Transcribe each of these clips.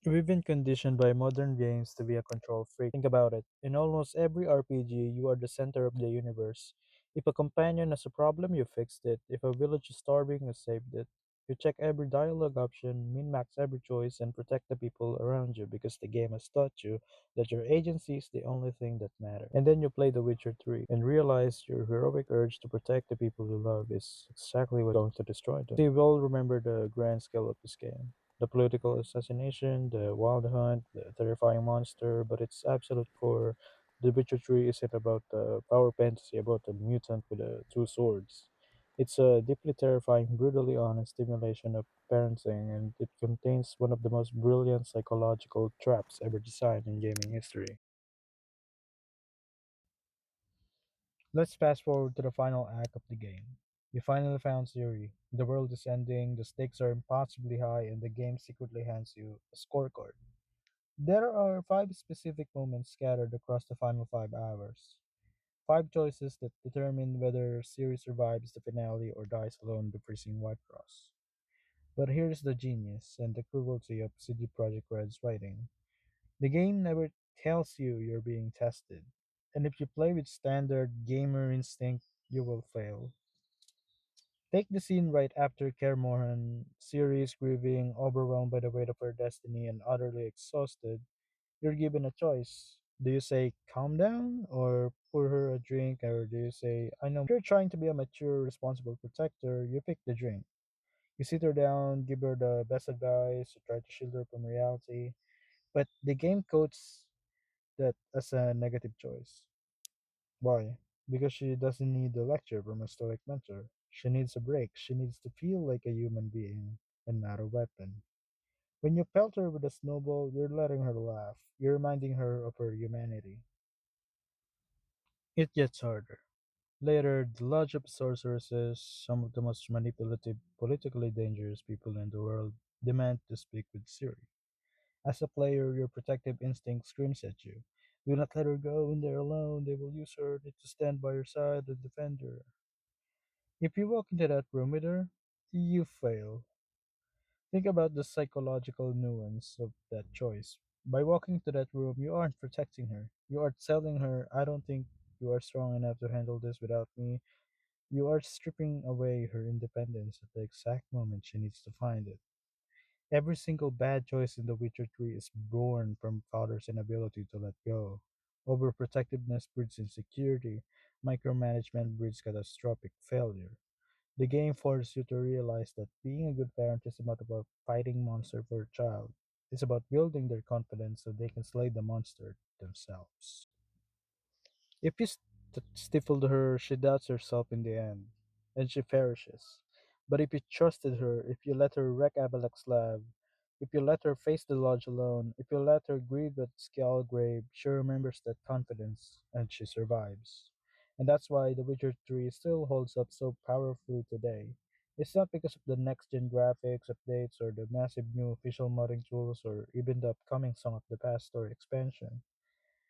We've been conditioned by modern games to be a control freak. Think about it. In almost every RPG, you are the center of the universe. If a companion has a problem, you fixed it. If a village is starving, you saved it. You check every dialogue option, min max every choice, and protect the people around you because the game has taught you that your agency is the only thing that matters. And then you play The Witcher 3 and realize your heroic urge to protect the people you love is exactly what's going to destroy them. See, we all remember the grand scale of this game, the political assassination, the wild hunt, the terrifying monster, but its absolute core, the Witcher 3 isn't about the power fantasy about a mutant with two swords. It's a deeply terrifying, brutally honest stimulation of parenting, and it contains one of the most brilliant psychological traps ever designed in gaming history. Let's fast forward to the final act of the game. You finally found Ciri. The world is ending, the stakes are impossibly high, and the game secretly hands you a scorecard. There are five specific moments scattered across the final 5 hours. Five choices that determine whether Siri survives the finale or dies alone before seeing White Cross. But here's the genius and the cruelty of CD Projekt Red's writing. The game never tells you you're being tested. And if you play with standard gamer instinct, you will fail. Take the scene right after Kaer Siri is grieving, overwhelmed by the weight of her destiny, and utterly exhausted. You're given a choice. Do you say calm down or pour her a drink, or do you say I know? If you're trying to be a mature, responsible protector, you pick the drink. You sit her down, give her the best advice, you try to shield her from reality. But the game quotes that as a negative choice. Why? Because she doesn't need a lecture from a stoic mentor. She needs a break. She needs to feel like a human being and not a weapon. When you pelt her with a snowball, you're letting her laugh. You're reminding her of her humanity. It gets harder. Later, the Lodge of Sorceresses, some of the most manipulative, politically dangerous people in the world, demand to speak with Ciri. As a player, your protective instinct screams at you. Do not let her go in there alone. They will use her to stand by her side and defend her. If you walk into that room with her, you fail. Think about the psychological nuance of that choice. By walking to that room, you aren't protecting her. You are telling her, I don't think you are strong enough to handle this without me. You are stripping away her independence at the exact moment she needs to find it. Every single bad choice in The Witcher 3 is born from father's inability to let go. Overprotectiveness breeds insecurity, micromanagement breeds catastrophic failure. The game forces you to realize that being a good parent isn't about fighting monster for a child. It's about building their confidence so they can slay the monster themselves. If you stifled her, she doubts herself in the end, and she perishes. But if you trusted her, if you let her wreck Abalek's lab, if you let her face the lodge alone, if you let her grieve at Skjalgrave, she remembers that confidence, and she survives. And that's why The Witcher 3 still holds up so powerfully today. It's not because of the next-gen graphics updates or the massive new official modding tools or even the upcoming Song of the Past story expansion.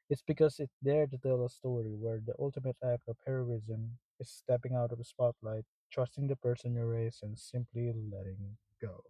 It's because it dared to tell a story where the ultimate act of heroism is stepping out of the spotlight, trusting the person you raise, and simply letting go.